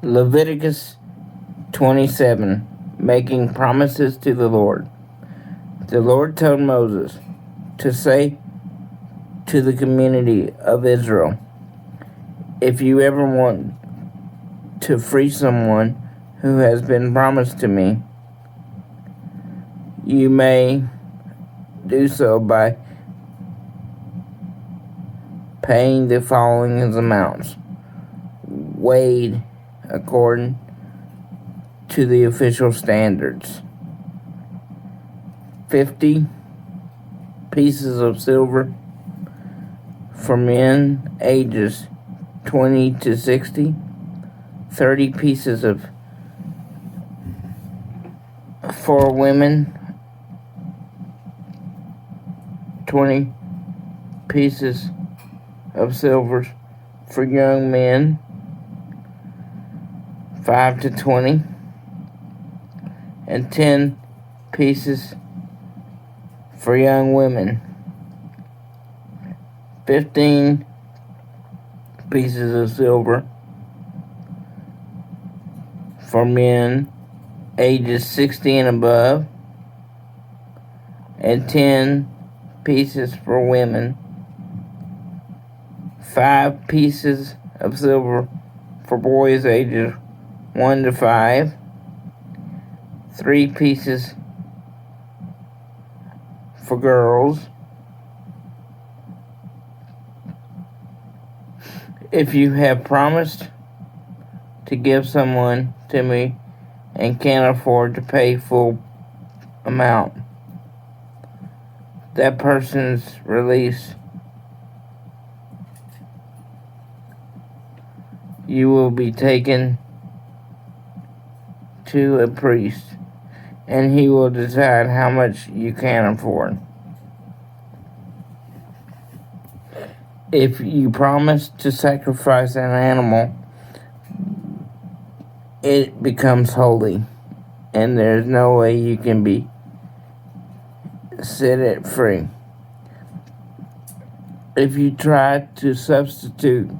Leviticus 27, making promises to the Lord. The Lord told Moses to say to the community of Israel, if you ever want to free someone who has been promised to me, you may do so by paying the following amounts, weighed according to the official standards: 50 pieces of silver for men ages 20 to 60, 30 pieces for women, 20 pieces of silver for young men, 5 to 20, and 10 pieces for young women, 15 pieces of silver for men ages 60 and above, and 10 pieces for women, 5 pieces of silver for boys ages 1 to 5, 3 pieces for girls. If you have promised to give someone to me and can't afford to pay full amount, that person's release, you will be taken to a priest, and he will decide how much you can afford. If you promise to sacrifice an animal, it becomes holy, and there's no way you can set it free. If you try to substitute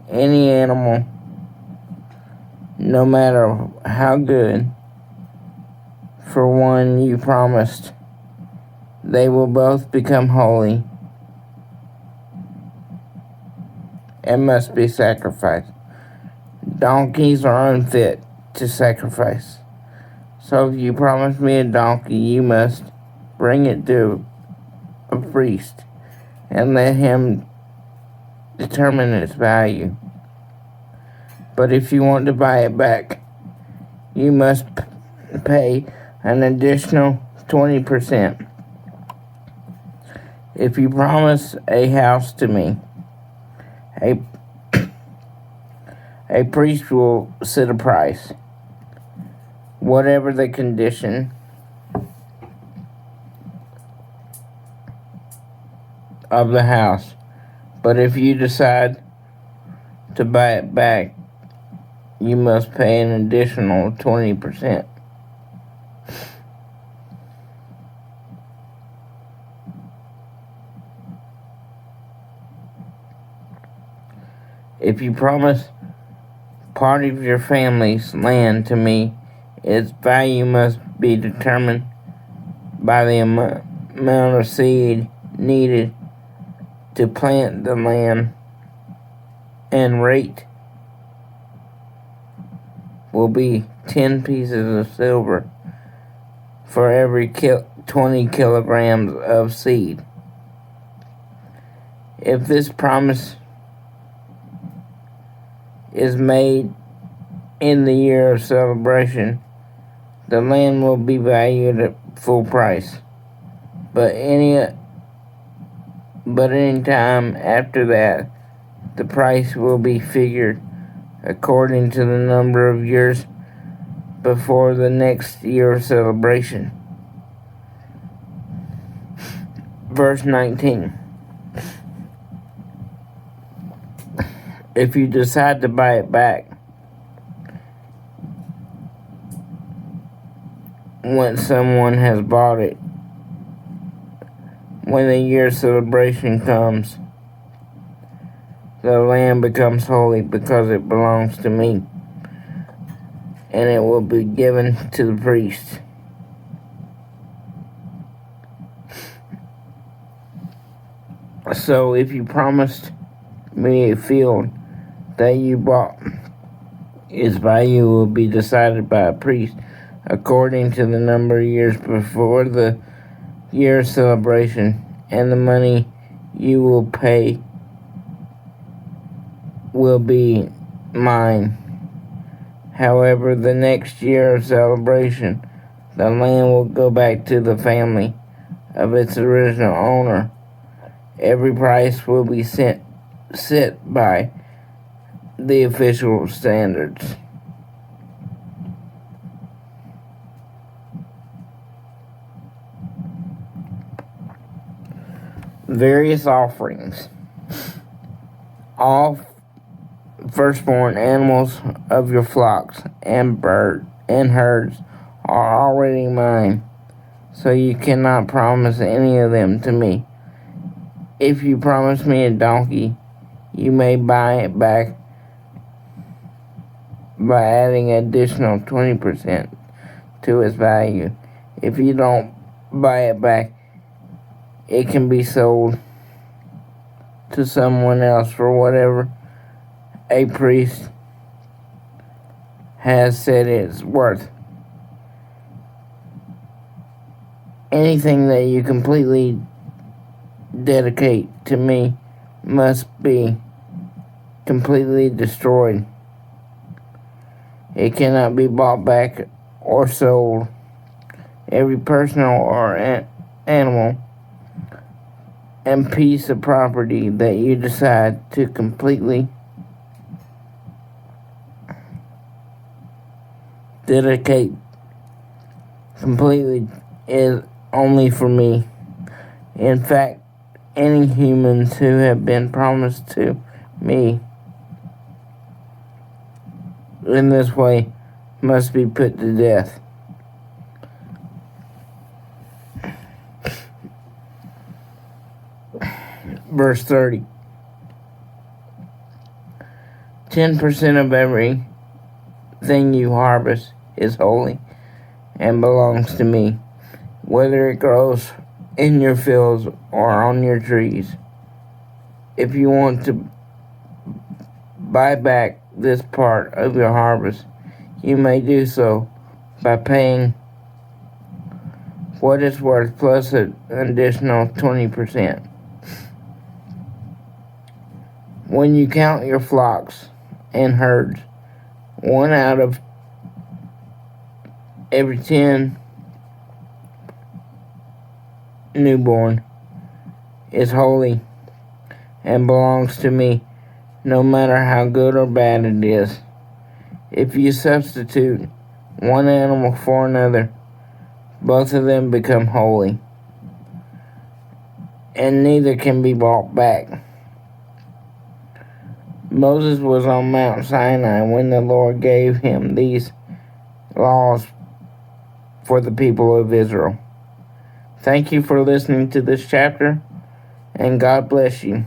any animal, no matter how good, for one you promised, they will both become holy and must be sacrificed. Donkeys are unfit to sacrifice. So if you promise me a donkey, you must bring it to a priest and let him determine its value. But if you want to buy it back, you must pay an additional 20%. If you promise a house to me, a priest will set a price, whatever the condition of the house. But if you decide to buy it back, you must pay an additional 20%. If you promise part of your family's land to me, its value must be determined by the amount of seed needed to plant the land, and rate will be 10 pieces of silver for every 20 kilograms of seed. If this promise is made in the year of celebration, the land will be valued at full price. But any time after that, the price will be figured according to the number of years before the next year of celebration. Verse 19. If you decide to buy it back once someone has bought it, when the year celebration comes, the land becomes holy because it belongs to me. and it will be given to the priest. So if you promised me a field that you bought, its value will be decided by a priest according to the number of years before the year of celebration, and the money you will pay will be mine. However, the next year of celebration, the land will go back to the family of its original owner. Every price will be set by the official standards. Various offerings. All firstborn animals of your flocks and birds and herds are already mine, so you cannot promise any of them to me. If you promise me a donkey, you may buy it back by adding an additional 20% to its value. If you don't buy it back, it can be sold to someone else for whatever a priest has said it's worth. Anything that you completely dedicate to me must be completely destroyed. It cannot be bought back or sold. Every personal or animal and piece of property that you decide to completely dedicate completely is only for me. In fact, any humans who have been promised to me in this way must be put to death. Verse 30. 10% of everything you harvest is holy and belongs to me, whether it grows in your fields or on your trees. If you want to buy back this part of your harvest, you may do so by paying what it's worth plus an additional 20%. When you count your flocks and herds, 1 out of every 10 newborn is holy and belongs to me, no matter how good or bad it is. If you substitute one animal for another, both of them become holy, and neither can be bought back. Moses was on Mount Sinai when the Lord gave him these laws for the people of Israel. Thank you for listening to this chapter, and God bless you.